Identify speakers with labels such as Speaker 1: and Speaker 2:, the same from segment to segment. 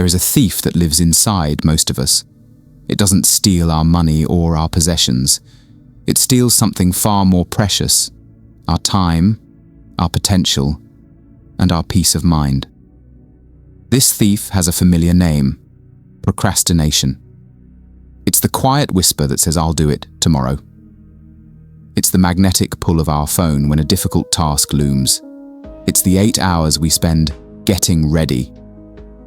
Speaker 1: There is a thief that lives inside most of us. It doesn't steal our money or our possessions. It steals something far more precious: our time, our potential, and our peace of mind. This thief has a familiar name: procrastination. It's the quiet whisper that says, "I'll do it tomorrow." It's the magnetic pull of our phone when a difficult task looms. It's the 8 hours we spend getting ready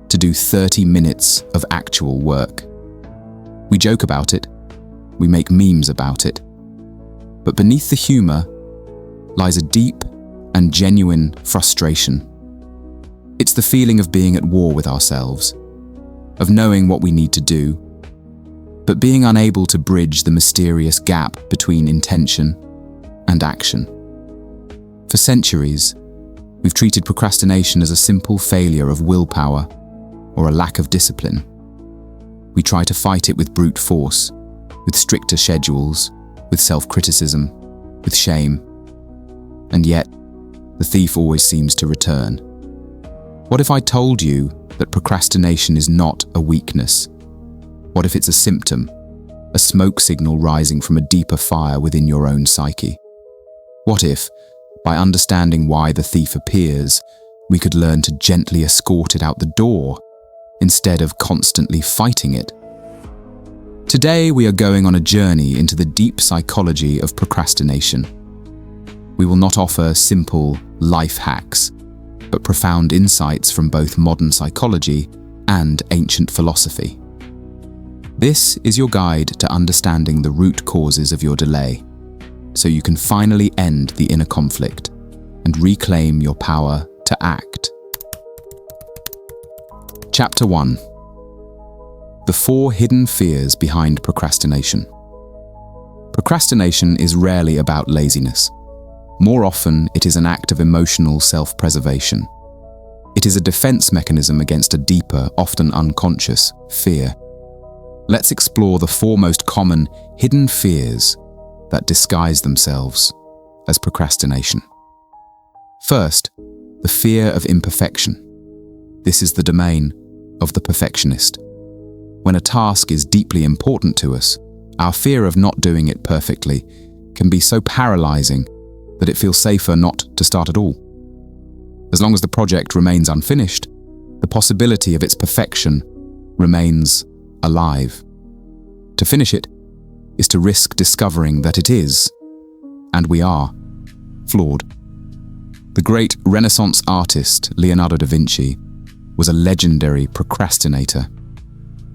Speaker 1: to do 30 minutes of actual work. We joke about it, we make memes about it, but beneath the humor lies a deep and genuine frustration. It's the feeling of being at war with ourselves, of knowing what we need to do, but being unable to bridge the mysterious gap between intention and action. For centuries, we've treated procrastination as a simple failure of willpower or a lack of discipline. We try to fight it with brute force, with stricter schedules, with self-criticism, with shame. And yet, the thief always seems to return. What if I told you that procrastination is not a weakness? What if it's a symptom, a smoke signal rising from a deeper fire within your own psyche? What if, by understanding why the thief appears, we could learn to gently escort it out the door instead of constantly fighting it? Today, we are going on a journey into the deep psychology of procrastination. We will not offer simple life hacks, but profound insights from both modern psychology and ancient philosophy. This is your guide to understanding the root causes of your delay, so you can finally end the inner conflict and reclaim your power to act. Chapter 1: The 4 hidden fears behind procrastination. Procrastination is rarely about laziness. More often, it is an act of emotional self-preservation. It is a defense mechanism against a deeper, often unconscious, fear. Let's explore the 4 most common hidden fears that disguise themselves as procrastination. First, the fear of imperfection. This is the domain of the perfectionist. When a task is deeply important to us, our fear of not doing it perfectly can be so paralyzing that it feels safer not to start at all. As long as the project remains unfinished, the possibility of its perfection remains alive. To finish it is to risk discovering that it is, and we are, flawed. The great Renaissance artist Leonardo da Vinci was a legendary procrastinator.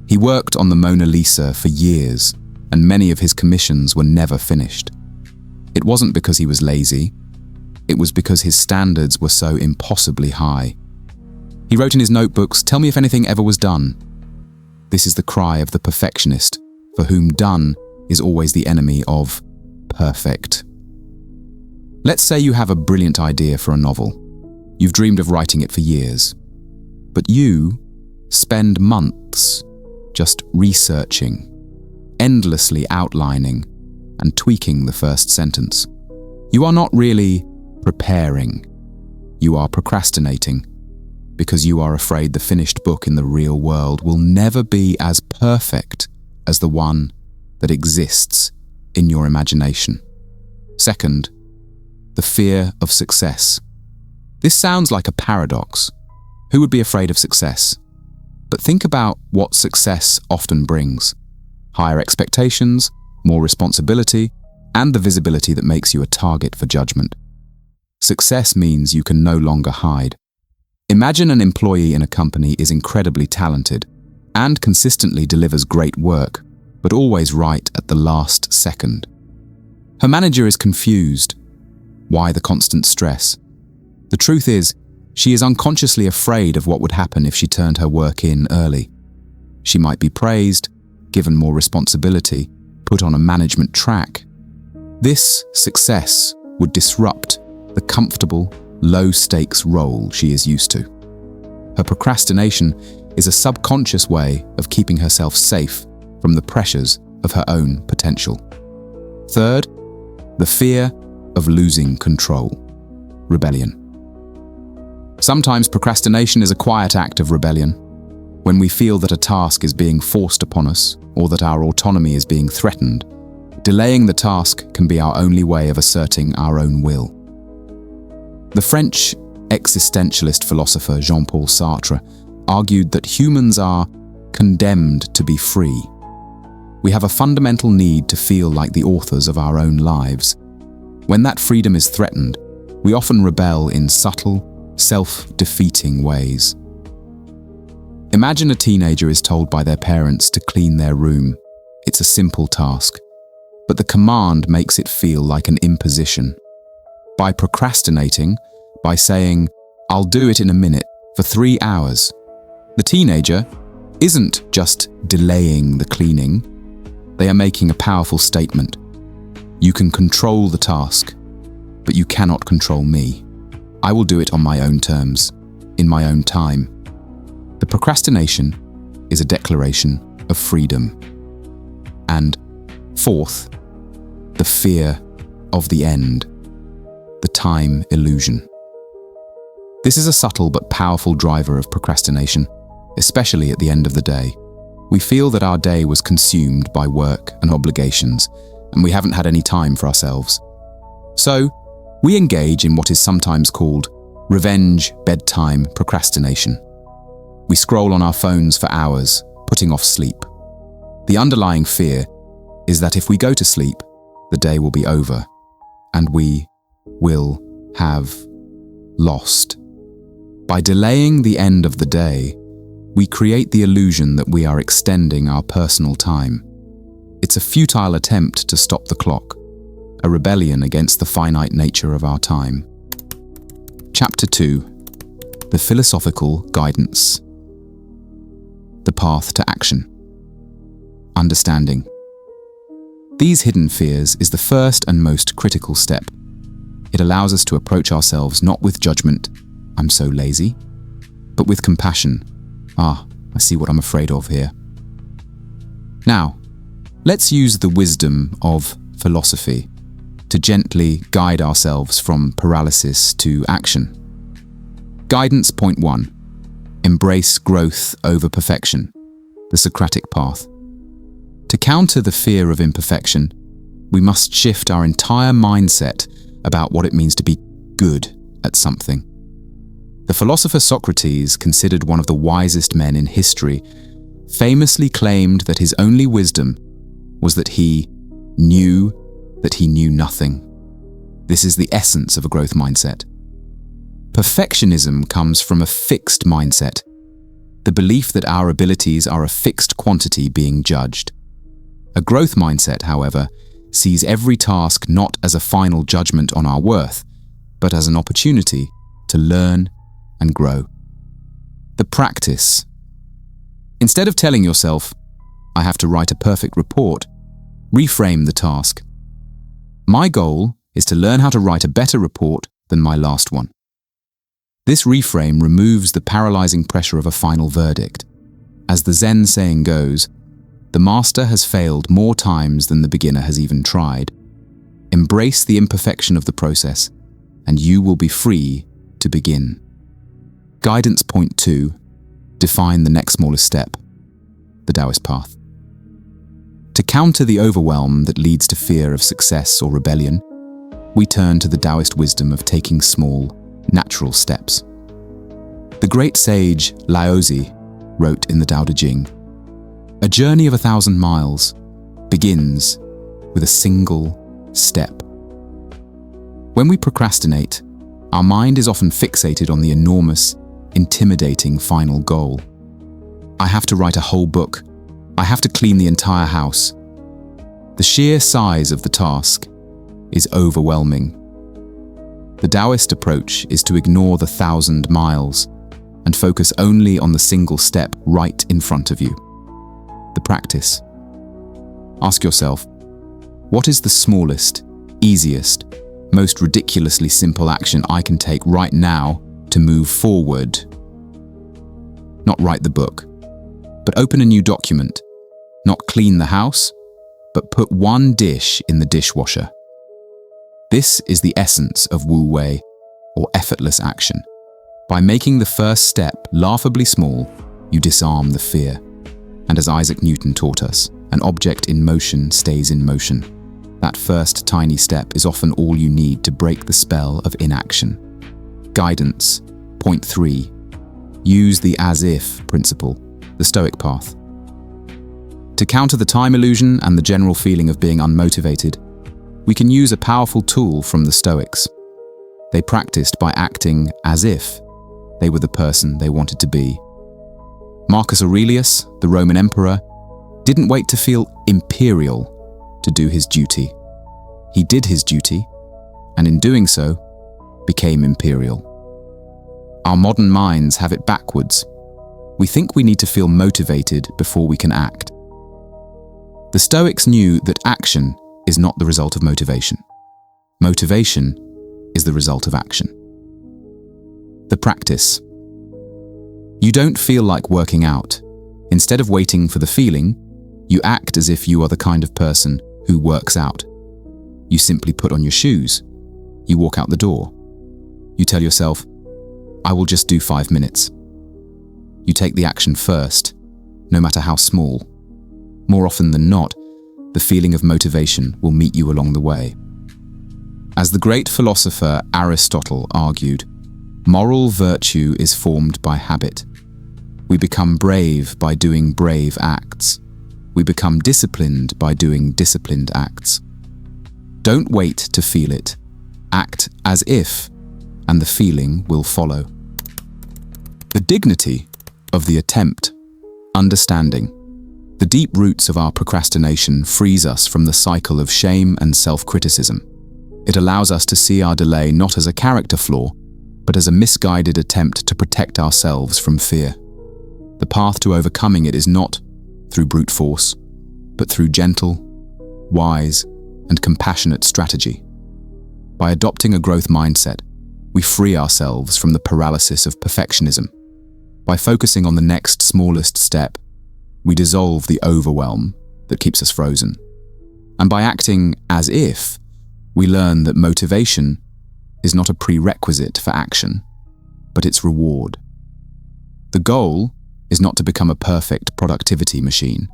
Speaker 1: He worked on the Mona Lisa for years, and many of his commissions were never finished. It wasn't because he was lazy, it was because his standards were so impossibly high. He wrote in his notebooks, "Tell me if anything ever was done." This is the cry of the perfectionist, for whom done is always the enemy of perfect. Let's say you have a brilliant idea for a novel. You've dreamed of writing it for years. But you spend months just researching, endlessly outlining, and tweaking the first sentence. You are not really preparing. You are procrastinating because you are afraid the finished book in the real world will never be as perfect as the one that exists in your imagination. Second, the fear of success. This sounds like a paradox. Who would be afraid of success? But think about what success often brings: higher expectations, more responsibility, and the visibility that makes you a target for judgment. Success means you can no longer hide. Imagine an employee in a company is incredibly talented and consistently delivers great work, but always right at the last second. Her manager is confused. Why the constant stress? The truth is, she is unconsciously afraid of what would happen if she turned her work in early. She might be praised, given more responsibility, put on a management track. This success would disrupt the comfortable, low-stakes role she is used to. Her procrastination is a subconscious way of keeping herself safe from the pressures of her own potential. Third, the fear of losing control. Rebellion. Sometimes procrastination is a quiet act of rebellion. When we feel that a task is being forced upon us or that our autonomy is being threatened, delaying the task can be our only way of asserting our own will. The French existentialist philosopher Jean-Paul Sartre argued that humans are condemned to be free. We have a fundamental need to feel like the authors of our own lives. When that freedom is threatened, we often rebel in subtle, self-defeating ways. Imagine a teenager is told by their parents to clean their room. It's a simple task, but the command makes it feel like an imposition. By procrastinating, by saying, "I'll do it in a minute," for 3 hours, the teenager isn't just delaying the cleaning. They are making a powerful statement. You can control the task, but you cannot control me. I will do it on my own terms, in my own time. The procrastination is a declaration of freedom. And fourth, the fear of the end, the time illusion. This is a subtle but powerful driver of procrastination, especially at the end of the day. We feel that our day was consumed by work and obligations, and we haven't had any time for ourselves. So, we engage in what is sometimes called revenge bedtime procrastination. We scroll on our phones for hours, putting off sleep. The underlying fear is that if we go to sleep, the day will be over, and we will have lost. By delaying the end of the day, we create the illusion that we are extending our personal time. It's a futile attempt to stop the clock, a rebellion against the finite nature of our time. Chapter 2: The Philosophical Guidance. The Path to Action. Understanding. These hidden fears is the first and most critical step. It allows us to approach ourselves not with judgment, "I'm so lazy," but with compassion. I see what I'm afraid of here. Now, let's use the wisdom of philosophy to gently guide ourselves from paralysis to action. Guidance point 1. Embrace growth over perfection, the Socratic path. To counter the fear of imperfection, we must shift our entire mindset about what it means to be good at something. The philosopher Socrates, considered one of the wisest men in history, famously claimed that his only wisdom was that he knew nothing. This is the essence of a growth mindset. Perfectionism comes from a fixed mindset, the belief that our abilities are a fixed quantity being judged. A growth mindset, however, sees every task not as a final judgment on our worth, but as an opportunity to learn and grow. The practice. Instead of telling yourself, "I have to write a perfect report," reframe the task. My goal is to learn how to write a better report than my last one. This reframe removes the paralyzing pressure of a final verdict. As the Zen saying goes, the master has failed more times than the beginner has even tried. Embrace the imperfection of the process, and you will be free to begin. Guidance point 2. Define the next smallest step, the Daoist path. To counter the overwhelm that leads to fear of success or rebellion, we turn to the Daoist wisdom of taking small, natural steps. The great sage Laozi wrote in the Tao Te Ching, "A journey of 1,000 miles begins with a single step." When we procrastinate, our mind is often fixated on the enormous, intimidating final goal. I have to write a whole book. I have to clean the entire house. The sheer size of the task is overwhelming. The Daoist approach is to ignore the 1,000 miles and focus only on the single step right in front of you. The practice. Ask yourself, what is the smallest, easiest, most ridiculously simple action I can take right now to move forward? Not write the book, but open a new document. Not clean the house, but put one dish in the dishwasher. This is the essence of Wu Wei, or effortless action. By making the first step laughably small, you disarm the fear. And as Isaac Newton taught us, an object in motion stays in motion. That first tiny step is often all you need to break the spell of inaction. Guidance. Point 3. Use the as-if principle, the Stoic path. To counter the time illusion and the general feeling of being unmotivated, we can use a powerful tool from the Stoics. They practiced by acting as if they were the person they wanted to be. Marcus Aurelius, the Roman emperor, didn't wait to feel imperial to do his duty. He did his duty, and in doing so, became imperial. Our modern minds have it backwards. We think we need to feel motivated before we can act. The Stoics knew that action is not the result of motivation. Motivation is the result of action. The practice. You don't feel like working out. Instead of waiting for the feeling, you act as if you are the kind of person who works out. You simply put on your shoes. You walk out the door. You tell yourself, I will just do 5 minutes. You take the action first, no matter how small. More often than not, the feeling of motivation will meet you along the way. As the great philosopher Aristotle argued, moral virtue is formed by habit. We become brave by doing brave acts. We become disciplined by doing disciplined acts. Don't wait to feel it. Act as if, and the feeling will follow. The dignity of the attempt. Understanding. The deep roots of our procrastination frees us from the cycle of shame and self-criticism. It allows us to see our delay not as a character flaw, but as a misguided attempt to protect ourselves from fear. The path to overcoming it is not through brute force, but through gentle, wise, and compassionate strategy. By adopting a growth mindset, we free ourselves from the paralysis of perfectionism. By focusing on the next smallest step, we dissolve the overwhelm that keeps us frozen. And by acting as if, we learn that motivation is not a prerequisite for action, but its reward. The goal is not to become a perfect productivity machine.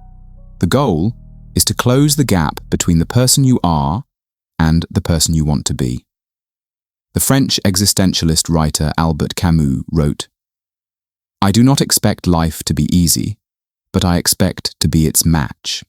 Speaker 1: The goal is to close the gap between the person you are and the person you want to be. The French existentialist writer Albert Camus wrote, I do not expect life to be easy, but I expect to be its match.